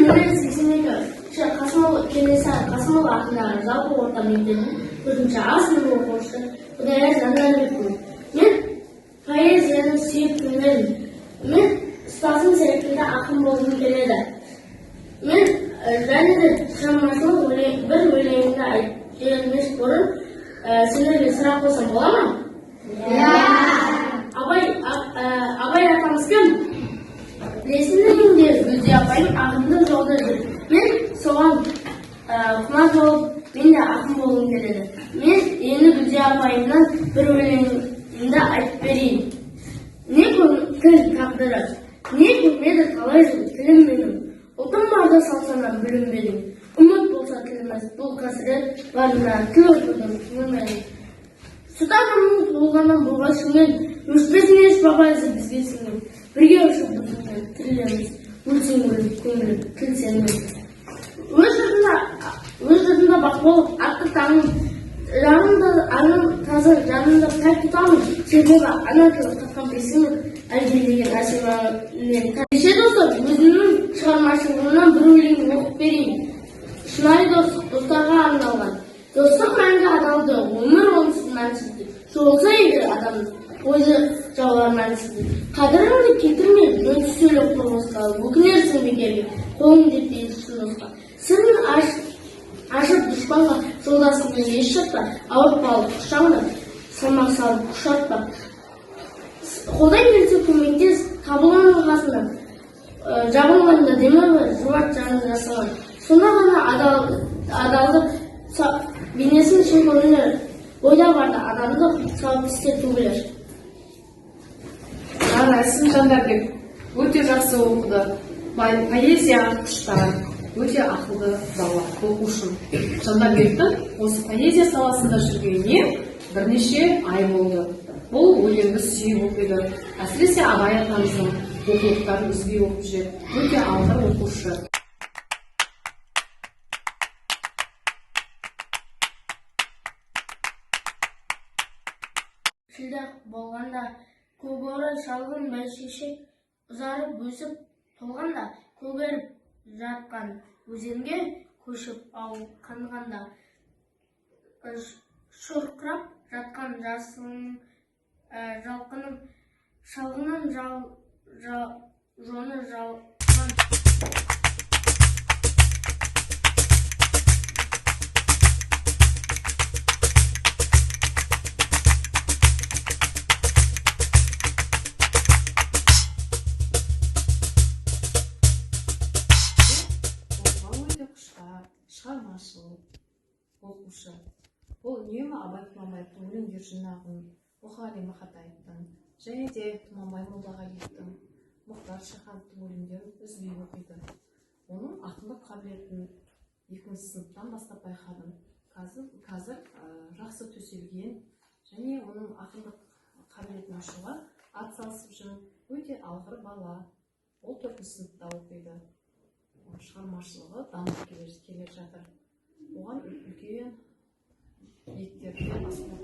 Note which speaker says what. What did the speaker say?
Speaker 1: 1982 Қасымұлы атындағы жалпы орта мектебінің 4-ші А сынып оқушысы Құдайя Жандарбекпін. Мен поэзияны сүйіп тыңдаймын. Мен ұстазым секілді ақын болғым келеді. Мен және де шығармашылық бір өлеңімді айтып жібермес бұрын сендерге сұрақ қойсам бола ма? Абай атамыз кім? Білесіңдер, Гүлде апайым ақындық жолда жүр. Мен соған құмар болып, мен де ақын болғым келеді. Мен енді Гүлде апайымнан бір өлеңімді айтып берейін. Не тіл тағдыры, не көрмеді талай жыл тілім менің. Ұлтым барда салсана білім берейін. Үміт болса тіліміз, бұл қасірет барына тіл отырдым түңілмедім. Сұтағанның болғаннан болға шыңмен, өшпесін еш бабайызы бізге сіңген. Бірге ұшып бұзылған тіліміз, өлсең өліп көңіліп тіл сенің. Өз жұртында бақ болып, атты таңым, жанымда таза, жанымда пәк тұтамын. Себебі ана тілі қатқан бесіңін әлдилеген әсемамен. Кеше достар, өзімнің шығармашылығымнан бір өлең оқып берейін. Шынайы достарға арналған. Достық мәңгі адалды, өмір онсыз мәнсізді. Жолса егер адамның ойды жаулар мәнсізді. Қадіріңді кетірме, жөнсіз сөйлеп тұрғысқа, өкінерсің бекерге, қолың жетпейді шындыққа. Сырын ашып дұшпанға, жолдасыңды еш шатпа, ауыртпалы құшағына салмақ салып құшатпа. Қолдай келсе көмектес, табылғанның қасында, жабылғанда демеуі жұбат жанын жасаған. Сонда ғана адалдық бейнесін шын көрінер. Ойда барда адамдық сауап істер төгілер.
Speaker 2: Сен Жандарбек өте жақсы оқыды. Поэзия құштар, өте ақылды бала, оқушым. Жандарбектің осы поэзия саласында жүргеніне бірнеше ай болды. Бұл өлеңді сүйіп оқиды. Әсіресе Абай атамыздың оқулықтарын үзбей оқып жүр. Өте алғыр оқушы.
Speaker 1: Шілдақ болғанда, көгері шалғын бәйшешек ұзарып өсіп толғанда, көгеріп жатқан өзенге көшіп ауыл қанғанда, шұрқырап жатқан жасың жалқыным, шалғынын жоны жалған.
Speaker 2: Шығармашылық оқушы. Ол үнемі Абай Құнанбаевтың өлеңдер жинағын, Мұқағали Мақатаевтың, және де Тұманбай Молдағалиевтің, Мұхтар Шахановтың өлеңдерін үзбей оқиды. Оның ақындық қабілетін 2-ші сыныптан бастап байқадым. Қазір жақсы төселген және оның ақындық қабілетін ашуға атсалысып жүр. Өте алғыр бала. Ол 4-ші сыныпта оқиды. Шығармашылығы дамып келе жатыр. Оған үлкен биіктерге асуға